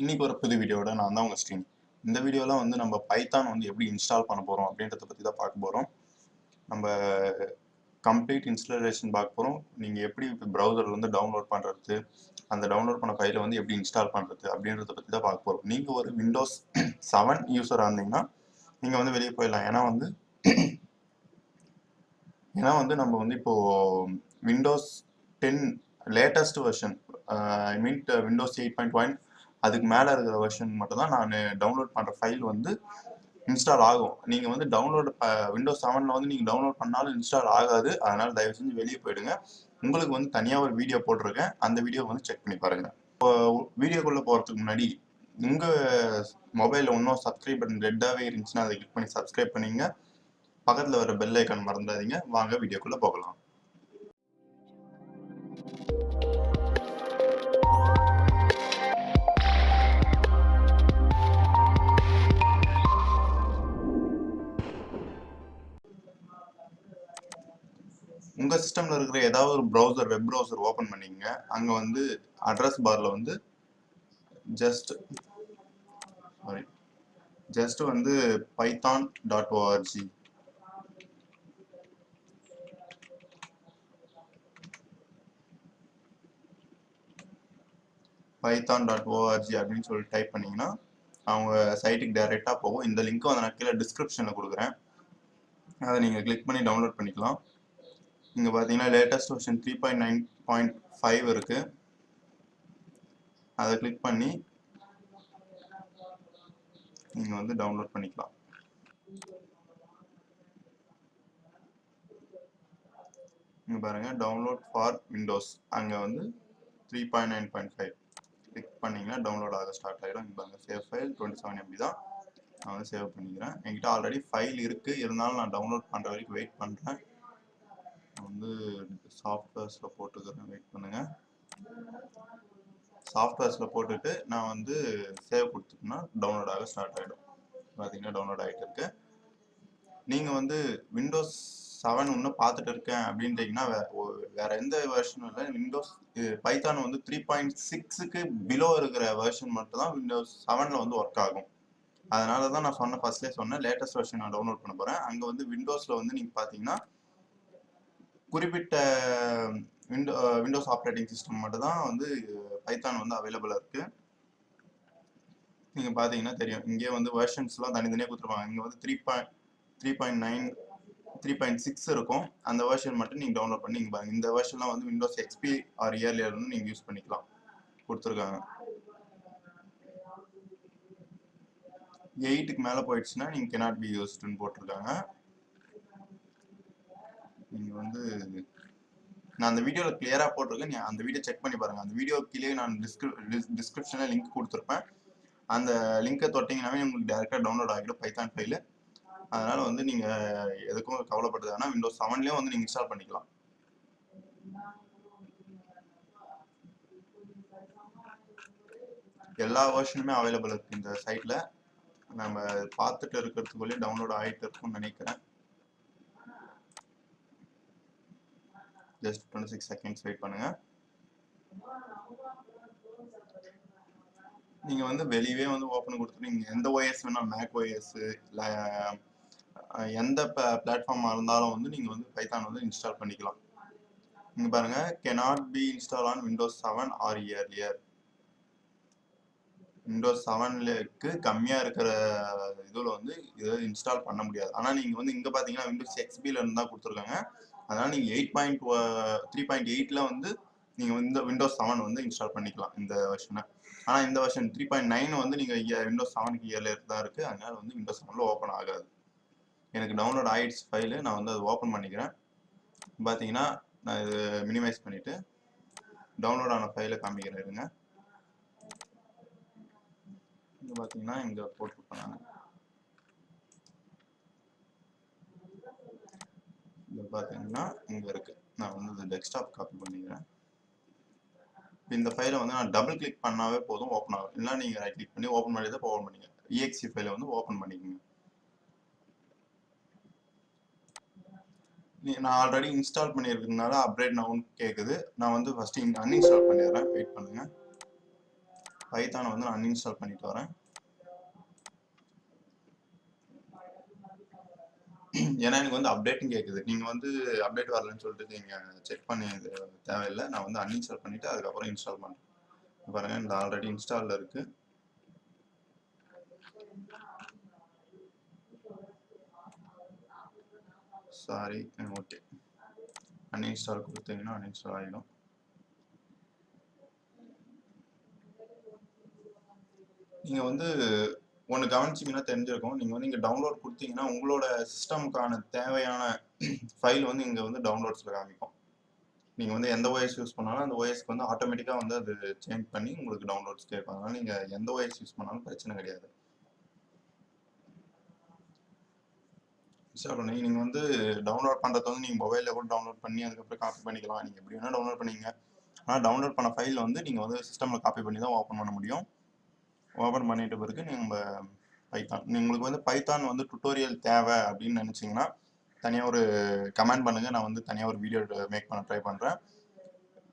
இன்னைக்கு ஒரு புது வீடியோட நான் தான் உங்க ஸ்ட்ரீம். இந்த வீடியோல வந்து நம்ம பைத்தான் வந்து எப்படி இன்ஸ்டால் பண்ண போறோம் அப்படின்றத பத்தி தான் பார்க்க போறோம். நம்ம கம்ப்ளீட் இன்ஸ்டாலேஷன் பார்க்க போறோம். நீங்க எப்படி ப்ரௌசர்ல வந்து டவுன்லோட் பண்றது, அந்த டவுன்லோட் பண்ண ஃபைலை வந்து எப்படி இன்ஸ்டால் பண்றது அப்படின்றத பத்தி தான் பார்க்க போறோம். நீங்க ஒரு விண்டோஸ் 7 யூசரா இருந்தீங்கன்னா நீங்க வந்து வெளியே போயிடலாம். ஏன்னா வந்து நம்ம வந்து இப்போ விண்டோஸ் 10 லேட்டஸ்ட் வெர்ஷன், ஐ மீன் விண்டோஸ் 8.1 அதுக்கு மேலே இருக்கிற வெர்ஷன் மட்டும் தான் நான் டவுன்லோட் பண்ணுற ஃபைல் வந்து இன்ஸ்டால் ஆகும். நீங்கள் வந்து விண்டோஸ் 7ல் வந்து நீங்கள் டவுன்லோட் பண்ணாலும் இன்ஸ்டால் ஆகாது. அதனால் தயவு செஞ்சு வெளியே போயிடுங்க. உங்களுக்கு வந்து தனியாக ஒரு வீடியோ போட்டிருக்கேன், அந்த வீடியோ வந்து செக் பண்ணி பாருங்கள். இப்போ வீடியோக்குள்ளே போகிறதுக்கு முன்னாடி உங்கள் மொபைலில் இன்னும் சப்ஸ்கிரைப் பட்டன் ரெட்டாகவே இருந்துச்சுன்னா அதை கிளிக் பண்ணி சப்ஸ்கிரைப் பண்ணிங்க. பக்கத்தில் வர பெல் ஐக்கான் மறந்துடாதீங்க. வாங்க வீடியோக்குள்ளே போகலாம். உங்கள் சிஸ்டமில் இருக்கிற ஏதாவது ஒரு ப்ரௌசர், வெப் ப்ரௌசர் ஓப்பன் பண்ணிக்கங்க. அங்கே வந்து அட்ரஸ் பாரில் வந்து ஜஸ்ட் வந்து python.org அப்படின்னு சொல்லி டைப் பண்ணிங்கன்னா அவங்க சைட்டுக்கு டைரெக்டாக போகும். இந்த லிங்க்கும் அதை நான் கீழே டிஸ்கிரிப்ஷனில் கொடுக்குறேன், அதை நீங்கள் கிளிக் பண்ணி டவுன்லோட் பண்ணிக்கலாம். இங்கே பார்த்தீங்கன்னா லேட்டஸ்ட் வெர்ஷன் 3.9.5 இருக்குது. அதை கிளிக் பண்ணி நீங்கள் வந்து டவுன்லோட் பண்ணிக்கலாம். இங்கே பாருங்கள், டவுன்லோட் ஃபார் விண்டோஸ். அங்கே வந்து 3.9.5 கிளிக் பண்ணிங்கன்னா டவுன்லோட் ஆக ஸ்டார்ட் ஆகிடும். இங்கே பாருங்கள், சேவ் ஃபைல் 27 MB தான். நான் வந்து சேவ் பண்ணிக்கிறேன். என்கிட்ட ஆல்ரெடி ஃபைல் இருக்குது, இருந்தாலும் நான் டவுன்லோட் பண்ணுற வரைக்கும் வெயிட் பண்ணுறேன். வந்து சாஃப்ட்வேர்ஸில் போட்டுக்கிறேன், வெயிட் பண்ணுங்கள். சாஃப்ட்வேர்ஸில் போட்டுட்டு நான் வந்து சேவ் கொடுத்துட்டேன்னா டவுன்லோட் ஆக ஸ்டார்ட் ஆகிடும். பார்த்தீங்கன்னா டவுன்லோட் ஆகிட்டு இருக்கு. நீங்கள் வந்து விண்டோஸ் 7 இன்னும் பார்த்துட்டு இருக்கேன் அப்படின்றீங்கன்னா வேற எந்த வெர்ஷனும் இல்லை. விண்டோஸ் பைத்தான் வந்து 3.6க்கு பிலோ இருக்கிற வெர்ஷன் மட்டும் தான் விண்டோஸ் 7ல் வந்து ஒர்க் ஆகும். அதனால தான் நான் ஃபர்ஸ்ட்லேயே சொன்னேன் லேட்டஸ்ட் வெர்ஷன் நான் டவுன்லோட் பண்ண போகிறேன். அங்கே வந்து விண்டோஸில் வந்து நீங்கள் பார்த்தீங்கன்னா குறிப்பிட்ட விண்டோஸ் ஆப்ரேட்டிங் சிஸ்டம் மட்டும் தான் வந்து பைத்தான் வந்து அவைலபிளாக இருக்குது. நீங்கள் பார்த்தீங்கன்னா தெரியும், இங்கே வந்து வெர்ஷன்ஸ்லாம் தனித்தனியாக கொடுத்துருப்பாங்க. இங்கே வந்து 3.9 3.6 இருக்கும். அந்த வெர்ஷன் மட்டும் நீங்கள் டவுன்லோட் பண்ணி நீங்கள் பாருங்கள். இந்த வெர்ஷன்லாம் வந்து விண்டோஸ் எக்ஸ்பி ஆர் இயர்லியர் வந்து நீங்கள் யூஸ் பண்ணிக்கலாம் கொடுத்துருக்காங்க. 8க்கு மேலே போயிடுச்சுன்னா நீங்கள் cannot be usedன்னு போட்டிருக்காங்க. நீங்கள் வந்து நான் அந்த வீடியோவில் கிளியராக போட்டிருக்கேன், நீங்கள் அந்த வீடியோ செக் பண்ணி பாருங்கள். அந்த வீடியோ கீழே நான் டிஸ்கிரிப்ஷனில் லிங்க் கொடுத்துருப்பேன். அந்த லிங்கை தொட்டிங்கனாவே உங்களுக்கு டேரெக்டாக டவுன்லோட் ஆகிடும் பைத்தான் ஃபைலு. அதனால் வந்து நீங்கள் எதுக்கும் கவலைப்படுறது வேணால் விண்டோஸ் 7லேயும் வந்து நீங்கள் இன்ஸ்டால் பண்ணிக்கலாம். எல்லா வெர்ஷனுமே அவைலபிள் இருக்குது இந்த சைட்டில். நம்ம பார்த்துட்டு இருக்கிறதுக்குள்ளே டவுன்லோட் ஆகிட்டு இருக்கும்னு நினைக்கிறேன். ஜஸ்ட் 26 செகண்ட்ஸ் வெயிட் பண்ணுங்கள். நீங்கள் வந்து வெளியவே வந்து ஓப்பன் கொடுத்துட்டு நீங்கள் எந்த ஓஎஸ் வேணால், மேக் ஓஎஸ் இல்லை எந்த பிளாட்ஃபார்மாக இருந்தாலும் வந்து நீங்கள் வந்து பைத்தான் வந்து இன்ஸ்டால் பண்ணிக்கலாம். இங்கே பாருங்கள், cannot be installed on Windows 7 or earlier. Windows 7க்கு கம்மியாக இருக்கிற இதில் வந்து இதை இன்ஸ்டால் பண்ண முடியாது. ஆனால் நீங்கள் வந்து இங்கே பார்த்தீங்கன்னா விண்டோஸ் எக்ஸ்பியில் இருந்து தான் கொடுத்துருக்காங்க. அதனால் நீங்கள் 3.8ல் வந்து நீங்கள் வந்து விண்டோஸ் 7 வந்து இன்ஸ்டால் பண்ணிக்கலாம் இந்த வெர்ஷனை. ஆனால் இந்த வெர்ஷன் 3.9 வந்து நீங்கள் விண்டோஸ் 7க்கு இயர்லியர் தான் இருக்குது. அதனால் வந்து விண்டோஸ் 7ல் ஓப்பன் ஆகாது. எனக்கு டவுன்லோட் ஆகிடுச்சு ஃபைலு, நான் வந்து அதை ஓப்பன் பண்ணிக்கிறேன். பார்த்தீங்கன்னா நான் இது மினிமைஸ் பண்ணிவிட்டு டவுன்லோட் ஆன ஃபைலை காமிக்கிறேன். இருங்க, இங்கே பார்த்தீங்கன்னா இங்கே போட்டிருப்பேன். நான் இங்கே பார்த்தீங்கன்னா இங்கே இருக்குது. நான் வந்து இந்த டெஸ்க்டாப் காப்பி பண்ணிக்கிறேன். இந்த ஃபைலை வந்து நான் டபுள் கிளிக் பண்ணாவே போதும், ஓப்பன் ஆகும். இல்லை நீங்கள் ரைட் கிளிக் பண்ணி ஓப்பன் பண்ணி தான் ஓப்பன் பண்ணிங்க. EXE ஃபைலை வந்து ஓப்பன் பண்ணிக்கோங்க. நான் ஆல்ரெடி இன்ஸ்டால் பண்ணியிருக்கிறதுனால அப்டேட் நவுன்னு கேட்குது. நான் வந்து ஃபஸ்ட்டு அன்இன்ஸ்டால் பண்ணிடுறேன், வெயிட் பண்ணுங்கள். பைத்தானை வந்து நான் அன்இன்ஸ்டால் பண்ணிட்டு வரேன். ஏன்னா எனக்கு வந்து அப்டேட்டும் கேட்குது. நீங்கள் வந்து அப்டேட் வரலன்னு சொல்லிட்டு நீங்கள் செக் பண்ணி இது தேவையில்லை. நான் வந்து அன்இன்ஸ்டால் பண்ணிவிட்டு அதுக்கப்புறம் இன்ஸ்டால் பண்ணுறேன். பாருங்கள், இந்த ஆல்ரெடி இன்ஸ்டாலில் இருக்குது. Sorry, okay. அன்இன்ஸ்டால் கொடுத்தீங்கன்னா அன்இன்ஸ்டால் ஆகிடும். நீங்கள் வந்து ஒன்று கவனிச்சிங்கன்னா தெரிஞ்சிருக்கும். நீங்கள் வந்து இங்கே டவுன்லோட் கொடுத்தீங்கன்னா உங்களோட சிஸ்டமுக்கான தேவையான ஃபைல் வந்து இங்கே வந்து டவுன்லோட்ஸில் காமிக்கும். நீங்கள் வந்து எந்த ஓஎஸ் யூஸ் பண்ணாலும் அந்த ஓஎஸ்க்கு வந்து ஆட்டோமேட்டிக்காக வந்து அது சேஞ்ச் பண்ணி உங்களுக்கு டவுன்லோட்ஸ் கேட்கும். அதனால் நீங்கள் எந்த ஓஎஸ் யூஸ் பண்ணாலும் பிரச்சனை கிடையாது. இன்ஸ்டால் பண்ணி நீங்கள் வந்து டவுன்லோட் பண்ணுறது வந்து நீங்கள் மொபைலில் கூட டவுன்லோட் பண்ணி அதுக்கப்புறம் காப்பி பண்ணிக்கலாம். நீங்கள் எப்படி வேணால் டவுன்லோட் பண்ணிங்க. ஆனால் டவுன்லோட் பண்ண ஃபைல் வந்து நீங்கள் வந்து சிஸ்டமில் காப்பி பண்ணி தான் ஓப்பன் பண்ண முடியும். ஓப்பன் பண்ணிட்ட பிறகு நீங்கள் பைத்தான், உங்களுக்கு வந்து பைத்தான் வந்து டுட்டோரியல் தேவை அப்படின்னு நினச்சிங்கன்னா தனியாக ஒரு கமெண்ட் பண்ணுங்கள். நான் வந்து தனியாக ஒரு வீடியோ மேக் பண்ண ட்ரை பண்ணுறேன்.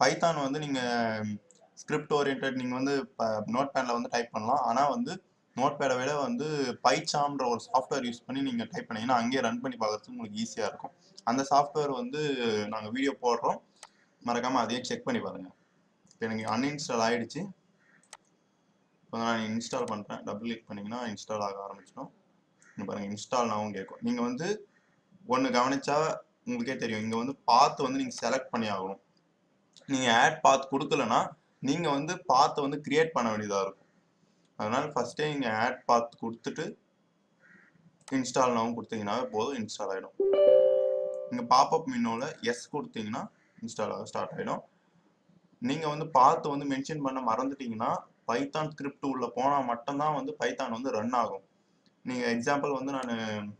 பைத்தான் வந்து நீங்கள் ஸ்கிரிப்ட் ஓரியன்ட் நீங்கள் வந்து நோட் பேடில் வந்து டைப் பண்ணலாம். ஆனால் வந்து நோட் பேடை விட வந்து பைச்சாம்ன்ற ஒரு சாஃப்ட்வேர் யூஸ் பண்ணி நீங்கள் டைப் பண்ணிங்கன்னா அங்கேயே ரன் பண்ணி பார்க்குறதுக்கு உங்களுக்கு ஈஸியாக இருக்கும். அந்த சாஃப்ட்வேர் வந்து நாங்கள் வீடியோ போடுறோம், மறக்காமல் அதையும் செக் பண்ணி பாருங்கள். இப்போ எனக்கு அன்இன்ஸ்டால் ஆகிடுச்சு. இப்போ நான் இன்ஸ்டால் பண்ணுறேன். டபுள் கிளிக் பண்ணிங்கன்னா இன்ஸ்டால் ஆக ஆரம்பிச்சிடும். இங்கே பாருங்கள், இன்ஸ்டால் நாவும் கேட்கும். நீங்கள் வந்து ஒன்று கவனிச்சா உங்களுக்கே தெரியும், இங்கே வந்து பாத் வந்து நீங்கள் செலக்ட் பண்ணி ஆகணும். நீங்கள் ஆட் பாத் கொடுக்கலன்னா நீங்கள் வந்து பாத்தை வந்து கிரியேட் பண்ண வேண்டியதாக இருக்கும். அதனால் ஃபஸ்ட்டே நீங்கள் ஆட் பாத் கொடுத்துட்டு இன்ஸ்டால் நாவும் கொடுத்தீங்கன்னா போதும், இன்ஸ்டால் ஆகிடும். நீங்கள் பாப்அப் மெனுவில் எஸ் கொடுத்தீங்கன்னா இன்ஸ்டால் ஆக ஸ்டார்ட் ஆகிடும். நீங்கள் வந்து பாத்து வந்து மென்ஷன் பண்ண மறந்துட்டீங்கன்னா பைத்தான் ஸ்கிரிப்ட் உள்ள போனால் மட்டும்தான் வந்து பைத்தான் வந்து ரன் ஆகும். நீங்கள் எக்ஸாம்பிள் வந்து நான்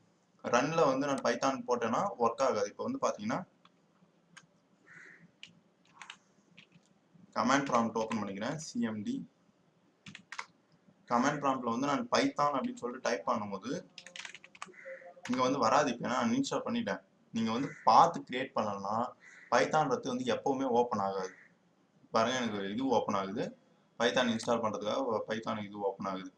ரன்னில் வந்து நான் பைத்தான் போட்டேன்னா ஒர்க் ஆகாது. இப்போ வந்து பார்த்தீங்கன்னா கமாண்ட் ப்ராம்ப்ட் ஓப்பன் பண்ணிக்கிறேன். சிஎம்டி கமாண்ட் ப்ராம்ப்ட்ல வந்து நான் பைத்தான் அப்படின்னு சொல்லிட்டு டைப் பண்ணும்போது இங்கே வந்து வராது. இப்போ நான் அன்இன்ஸ்டால் பண்ணிட்டேன். நீங்கள் வந்து பார்த்து கிரியேட் பண்ணலன்னா பைத்தான்றது வந்து எப்போவுமே ஓப்பன் ஆகாது. பாருங்கள், எனக்கு இது ஓப்பன் ஆகுது. பைத்தான் இன்ஸ்டால் பண்ணுறதுக்காக பைத்தான் இது ஓப்பன் ஆகுது.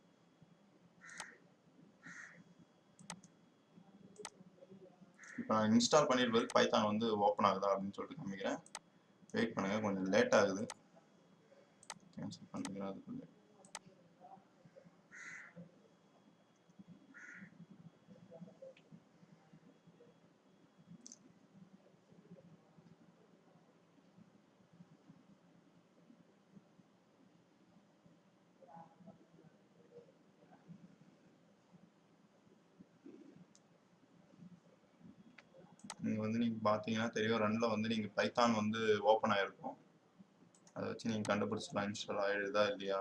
இப்போ நான் இன்ஸ்டால் பண்ணிட்டு பிறகு பைத்தான் வந்து ஓப்பன் ஆகுதா அப்படின்னு சொல்லிட்டு காமிக்கிறேன். வெயிட் பண்ணுங்கள், கொஞ்சம் லேட் ஆகுது. கேன்சல் பண்ணிக்கிறேன் அதுக்குள்ளே. நீங்கள் வந்து நீங்கள் பார்த்தீங்கன்னா தெரியும், ரன்னில் வந்து நீங்கள் பைத்தான் வந்து ஓப்பன் ஆகிருக்கும். அதை வச்சு நீங்கள் கண்டுபிடிச்சிக்கலாம் இன்ஸ்டால் ஆகிடுதா இல்லையா.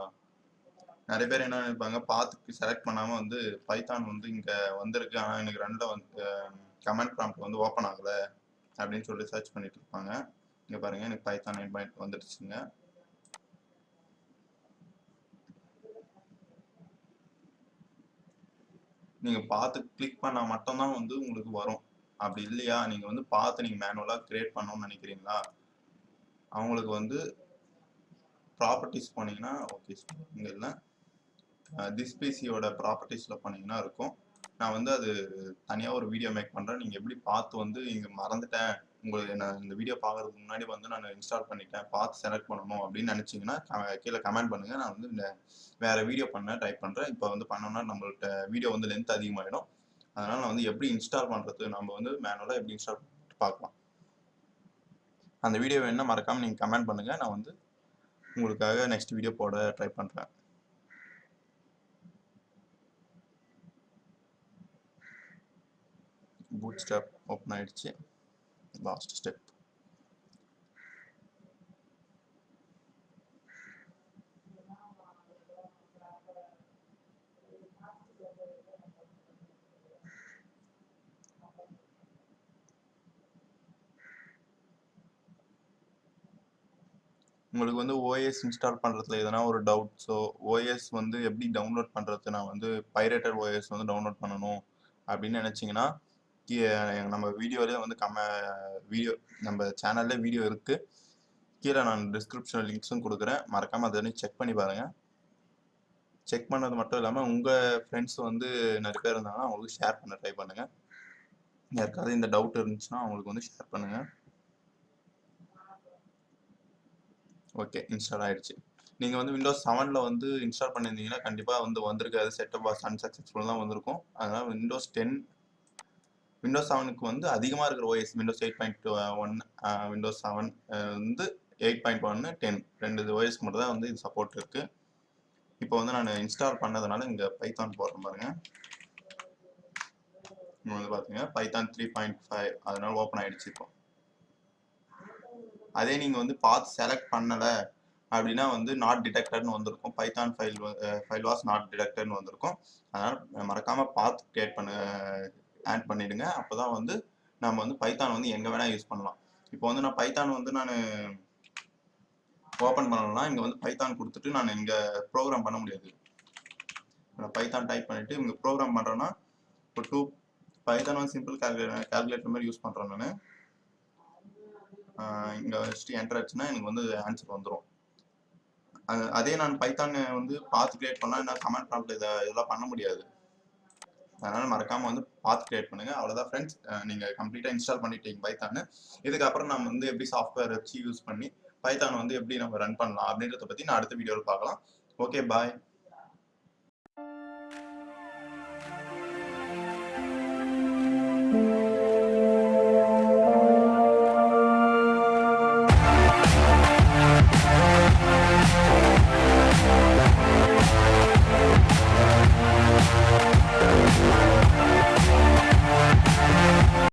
நிறைய பேர் என்ன நினைப்பாங்க, பார்த்து செலக்ட் பண்ணாமல் வந்து பைத்தான் வந்து இங்கே வந்திருக்கு ஆனால் எனக்கு ரன்னில் வந்து கமெண்ட் ப்ராம்ப்ட் வந்து ஓப்பன் ஆகலை அப்படின்னு சொல்லி சர்ச் பண்ணிட்டு இருப்பாங்க. இங்கே பாருங்கள், எனக்கு பைத்தான் 9 வந்துடுச்சுங்க. நீங்கள் பார்த்து கிளிக் பண்ணால் மட்டும்தான் வந்து உங்களுக்கு வரும். அப்படி இல்லையா, நீங்கள் வந்து பார்த்து நீங்கள் மேனுவலாக கிரியேட் பண்ணணும்னு நினைக்கிறீங்களா, அவங்களுக்கு வந்து ப்ராப்பர்ட்டிஸ் போனீங்கன்னா ஓகே, இங்கே இல்லை, திஸ்பிசியோட ப்ராப்பர்ட்டிஸில் போனீங்கன்னா இருக்கும். நான் வந்து அது தனியாக ஒரு வீடியோ மேக் பண்ணுறேன். நீங்கள் எப்படி பார்த்து வந்து இங்கே மறந்துட்டேன், உங்களுக்கு நான் இந்த வீடியோ பார்க்குறதுக்கு முன்னாடி வந்து நான் இன்ஸ்டால் பண்ணிட்டேன், பார்த்து செலக்ட் பண்ணணும் அப்படின்னு நினச்சிங்கன்னா கீழே கமெண்ட் பண்ணுங்கள். நான் வந்து இந்த வேறு வீடியோ பண்ண ட்ரை பண்ணுறேன். இப்போ வந்து பண்ணோம்னா நம்மள்ட்ட வீடியோ வந்து லென்த் அதிகமாகிடும். அதனால் நான் வந்து எப்படி இன்ஸ்டால் பண்ணுறது, நம்ம வந்து மேனுவலாக எப்படி இன்ஸ்டால் பண்ணிட்டு பார்க்கலாம். அந்த வீடியோ வேணுன்னா மறக்காமல் நீங்கள் கமெண்ட் பண்ணுங்கள். நான் வந்து உங்களுக்காக நெக்ஸ்ட் வீடியோ போட ட்ரை பண்ணுறேன். பூட் ஸ்டாப் ஓப்பன் ஆகிடுச்சு. Last step. உங்களுக்கு வந்து ஓஎஸ் இன்ஸ்டால் பண்ணுறதுல எதனா ஒரு டவுட்ஸோ, ஓஎஸ் வந்து எப்படி டவுன்லோட் பண்ணுறது, நான் வந்து பைரேட்டட் ஓஎஸ் வந்து டவுன்லோட் பண்ணணும் அப்படின்னு நினச்சிங்கன்னா நம்ம வீடியோலேயே வந்து வீடியோ நம்ம சேனலில் வீடியோ இருக்குது. கீழே நான் டிஸ்கிரிப்ஷனில் லிங்க்ஸும் கொடுக்குறேன். மறக்காமல் அதை செக் பண்ணி பாருங்கள். செக் பண்ணது மட்டும் இல்லாமல் உங்கள் ஃப்ரெண்ட்ஸ் வந்து நிறைய பேர் இருந்தாங்கன்னா அவங்களுக்கு ஷேர் பண்ண ட்ரை பண்ணுங்கள். யாருக்காவது இந்த டவுட் இருந்துச்சுன்னா அவங்களுக்கு வந்து ஷேர் பண்ணுங்கள். ஓகே, இன்ஸ்டால் ஆயிடுச்சு. நீங்கள் வந்து விண்டோஸ் 7 வந்து இன்ஸ்டால் பண்ணியிருந்தீங்கன்னா கண்டிப்பாக வந்து வந்திருக்காது, செட்டப் பாக்ஸ் அன்சக்ஸஸ்ஃபுல் தான் வந்திருக்கும். அதனால் விண்டோஸ் 7க்கு வந்து அதிகமாக இருக்கிற ஓஎஸ் விண்டோஸ் 8.1, விண்டோஸ் 7 வந்து 8.1, 10 2 ஓஎஸ்க்கு மட்டும் தான் வந்து இது சப்போர்ட் இருக்குது. இப்போ வந்து நான் இன்ஸ்டால் பண்ணதுனால இங்கே பைத்தான் போடுறேன் பாருங்க. இங்கே வந்து பார்த்தீங்கன்னா பைத்தான் 3.5 அதனால ஓப்பன் ஆயிடுச்சு. இப்போ அதே நீங்கள் வந்து பாத் செலக்ட் பண்ணலை அப்படின்னா வந்து நாட் டிடெக்டட்னு வந்திருக்கும். பைத்தான் ஃபைல் வாஸ் நாட் டிடெக்டட்னு வந்திருக்கும். அதனால் மறக்காமல் பாத் ஆட் பண்ணிடுங்க. அப்போ தான் வந்து நம்ம வந்து பைத்தான் வந்து எங்கே வேணால் யூஸ் பண்ணலாம். இப்போ வந்து நான் பைத்தான் வந்து நான் ஓப்பன் பண்ணணும்னா இங்கே வந்து பைத்தான் கொடுத்துட்டு நான் இங்கே ப்ரோக்ராம் பண்ண முடியாது. நான் பைத்தான் டைப் பண்ணிவிட்டு இங்கே ப்ரோக்ராம் பண்ணுறேன்னா இப்போ பைத்தான் வந்து சிம்பிள் கால்குலேட்டர் மாதிரி யூஸ் பண்ணுறேன் நான். இங்கே வச்சுட்டு என்டர் ஆச்சுன்னா எனக்கு வந்து ஆன்சர் வந்துடும். அதே நான் பைத்தான் வந்து பாத் கிரியேட் பண்ணால் என்ன கமெண்ட் ப்ராம்ப்ட் இதெல்லாம் பண்ண முடியாது. அதனால் மறக்காமல் வந்து பாத் கிரியேட் பண்ணுங்கள். அவ்வளோதான் ஃப்ரெண்ட்ஸ், நீங்கள் கம்ப்ளீட்டாக இன்ஸ்டால் பண்ணிட்டீங்க பைத்தான். இதுக்கப்புறம் நம்ம வந்து எப்படி சாஃப்ட்வேர் வச்சு யூஸ் பண்ணி பைத்தான் வந்து எப்படி நம்ம ரன் பண்ணலாம் அப்படின்றத பற்றி நான் அடுத்த வீடியோவில் பார்க்கலாம். ஓகே, பாய்.